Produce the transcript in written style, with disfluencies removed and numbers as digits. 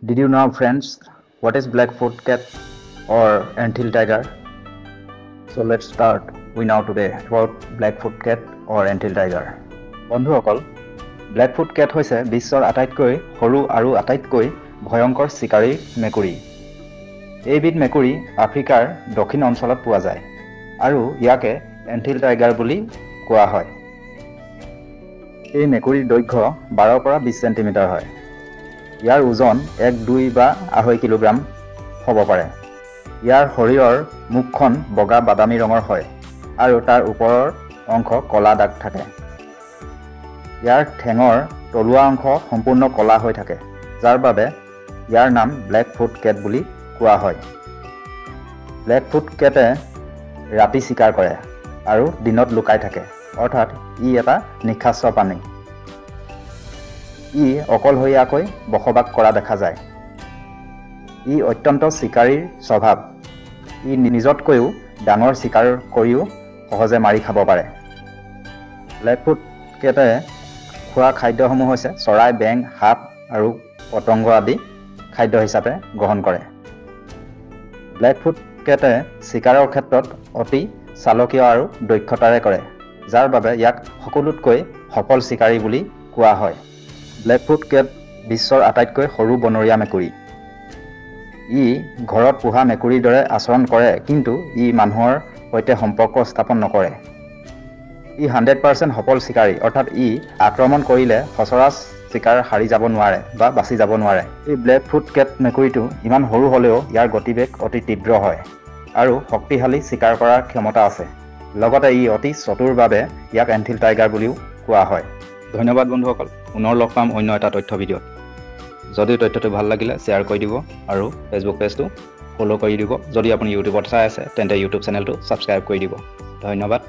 Did you know, friends, what is Blackfoot cat or anthill tiger? So let's start. We know today about Blackfoot cat or anthill tiger. বন্ধুসকল, Blackfoot cat হৈছে বিশ্বৰ আটাইতকৈ সৰু আৰু আটাইতকৈ ভয়ংকৰ চিকাৰী মেকুৰী। এইবিধ মেকুৰী আফ্ৰিকাৰ দক্ষিণ অঞ্চলত পোৱা যায় আৰু ইয়াকে anthill tiger বুলি কোৱা হয়। এই মেকুৰীৰ দৈৰ্ঘ্য 12 পৰা 20 সেন্টিমিটাৰ হয়। ইয়াৰ ওজন 1, 2 বা 2.5 কিলোগ্ৰাম হ'ব পাৰে। ইয়াৰ শৰীৰৰ মুখখন বগা বাদামী ৰঙৰ হয় আৰু তাৰ ওপৰৰ অংশ কলা দাগ থাকে। ইয়াৰ ঠেঙৰ তলুৱা অংশ সম্পূৰ্ণ কলা হৈ থাকে, যাৰ বাবে ইয়াৰ নাম ব্লেকফুট কেট বুলি কোৱা হয়। ব্লেকফুট কেটে ৰাতি চিকাৰ কৰে আৰু দিনত লুকাই থাকে, অৰ্থাৎ ই এটা নিশাস্য প্ৰাণী। ই অকলশৰীয়াকৈ বসবাস কৰা দেখা যায়। ই অত্যন্ত চিকাৰীৰ স্বভাৱ। ই নিজতকৈও ডাঙৰ চিকাৰ কৰিও সহজে মাৰি খাব পাৰে। ব্লেকফুট কেটে খোৱা খাদ্যসমূহ হৈছে চৰাই, বেং, সাপ আৰু পতংগ আদি খাদ্য হিচাপে গ্ৰহণ কৰে। ব্লেকফুট কেটে চিকাৰৰ ক্ষেত্ৰত অতি চালকীয় আৰু দক্ষতাৰে কৰে, যাৰ বাবে ইয়াক সকলোতকৈ সফল চিকাৰী বুলি কোৱা হয়। ব্লেকফুট কেট বিশ্বৰ আটাইতকৈ সৰু বনৰীয়া মেকুৰী। ই ঘৰত পোহা মেকুৰীৰ দৰে আচৰণ কৰে, কিন্তু ই মানুহৰ সৈতে সম্পৰ্ক স্থাপন নকৰে। ই 100% সফল চিকাৰী, অৰ্থাৎ ই আক্ৰমণ কৰিলে সচৰাচৰ চিকাৰ হাৰি যাব নোৱাৰে বা বাচি যাব নোৱাৰে। এই ব্লেকফুট কেট মেকুৰীটো ইমান সৰু হ'লেও ইয়াৰ গতিবেগ অতি তীব্ৰ হয় আৰু শক্তিশালী চিকাৰ কৰাৰ ক্ষমতা আছে। লগতে ই অতি চতুৰ বাবে ইয়াক এন্থিল টাইগাৰ বুলিও কোৱা হয়। ধন্যবাদ বন্ধুসকল। পুনৰ লগ পাম অন্য এটা তথ্য ভিডিঅ'ত। যদি তথ্যটো ভাল লাগিলে শ্বেয়াৰ কৰি দিব আৰু ফেচবুক পেজটো ফ'ল' কৰি দিব। যদি আপুনি ইউটিউবত চাই আছে তেন্তে ইউটিউব চেনেলটো ছাবস্ক্ৰাইব কৰি দিব। ধন্যবাদ।